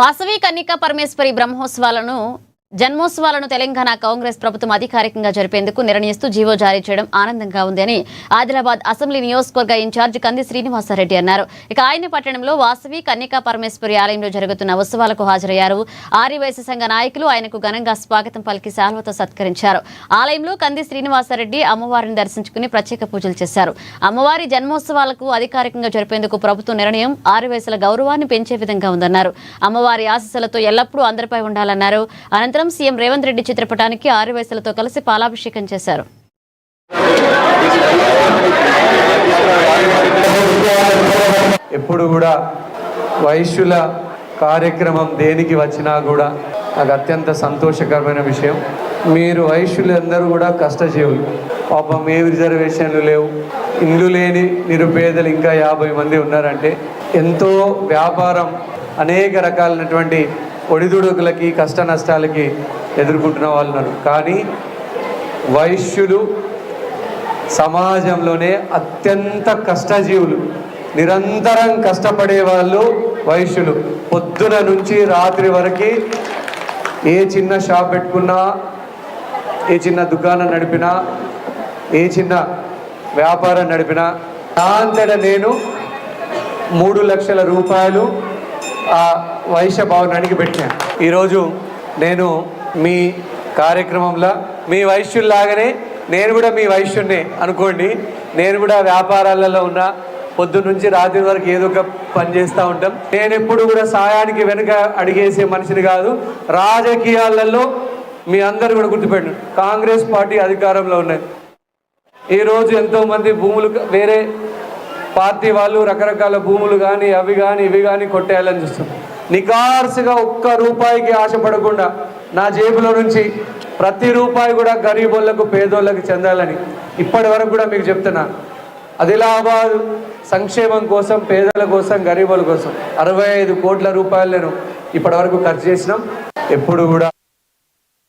వాసవి కన్నికా పరమేశ్వరి బ్రహ్మోత్సవాలను జన్మోత్సవాలను తెలంగాణ కాంగ్రెస్ ప్రభుత్వం అధికారికంగా జరిపేందుకు నిర్ణయిస్తూ జీవో జారీ చేయడం ఆనందంగా ఉంది అని ఆదిలాబాద్ అసెంబ్లీ నియోజకవర్గ ఇన్ఛార్జ్ కంది శ్రీనివాసరెడ్డి అన్నారు. ఇక ఆయన పట్టణంలో వాసవి కన్నికా పరమేశ్వరి ఆలయంలో జరుగుతున్న ఉత్సవాలకు హాజరయ్యారు. ఆర్యవైశ్య సంఘ నాయకులు ఆయనకు ఘనంగా స్వాగతం పలికి శాల్వతో సత్కరించారు. ఆలయంలో కంది శ్రీనివాసరెడ్డి అమ్మవారిని దర్శించుకుని ప్రత్యేక పూజలు చేశారు. అమ్మవారి జన్మోత్సవాలకు అధికారికంగా జరిపేందుకు ప్రభుత్వ నిర్ణయం ఆర్యవైశ్యుల గౌరవాన్ని పెంచే విధంగా ఉందన్నారు. అమ్మవారి ఆశీస్సులతో ఎల్లప్పుడూ అందరిపై ఉండాలన్నారు. అనంతరం సీఎం రేవంత్ రెడ్డి చిత్రపటానికి ఆర్యవైశ్యులతో కలిసి పాలాభిషేకం చేశారు. ఎప్పుడు కూడా వైశ్యుల కార్యక్రమం దేనికి వచ్చినా కూడా నాకు అత్యంత సంతోషకరమైన విషయం. మీరు వైశ్యులందరూ కూడా కష్టజీవులు. పాపం ఏ రిజర్వేషన్లు లేవు, ఇండ్లు లేని నిరుపేదలు ఇంకా 50 మంది ఉన్నారంటే ఎంతో వ్యాపారం అనేక రకాలైనటువంటి ఒడిదుడుకులకి కష్ట నష్టాలకి ఎదుర్కొంటున్న వాళ్ళు ఉన్నారు. కానీ వైశ్యులు సమాజంలోనే అత్యంత కష్టజీవులు, నిరంతరం కష్టపడే వాళ్ళు వైశ్యులు. పొద్దున నుంచి రాత్రి వరకు ఏ చిన్న షాప్ పెట్టుకున్నా, ఏ చిన్న దుకాణం నడిపినా, ఏ చిన్న వ్యాపారం నడిపినా దాంతట నేను 3 లక్షల రూపాయలు ఆ వైశ్య భవనానికి పెట్టాను. ఈరోజు నేను మీ కార్యక్రమంలో మీ వైశ్యుల్లాగానే నేను కూడా మీ వైశ్యున్నే అనుకోండి. నేను కూడా వ్యాపారాలలో ఉన్న పొద్దు నుంచి రాత్రి వరకు ఏదో ఒక పని చేస్తూ ఉంటాం. నేను ఎప్పుడు కూడా సాయానికి వెనుక అడిగేసే మనిషిని కాదు. రాజకీయాలలో మీ అందరు కూడా గుర్తుపెట్టండి, కాంగ్రెస్ పార్టీ అధికారంలో ఉన్నాయి. ఈరోజు ఎంతోమంది భూములు వేరే పార్టీ వాళ్ళు రకరకాల భూములు కానీ అవి కానీ ఇవి కానీ కొట్టేయాలని చూస్తారు. నికార్సుగా ఒక్క రూపాయికి ఆశపడకుండా నా జేబులో నుంచి ప్రతి రూపాయి కూడా గరీబోళ్లకు పేదోళ్ళకి చెందాలని ఇప్పటి వరకు కూడా మీకు చెప్తున్నా. ఆదిలాబాద్ సంక్షేమం కోసం, పేదల కోసం, గరీబుల కోసం 65 కోట్ల రూపాయలు నేను ఇప్పటి వరకు ఖర్చు చేసినాం. ఎప్పుడు కూడా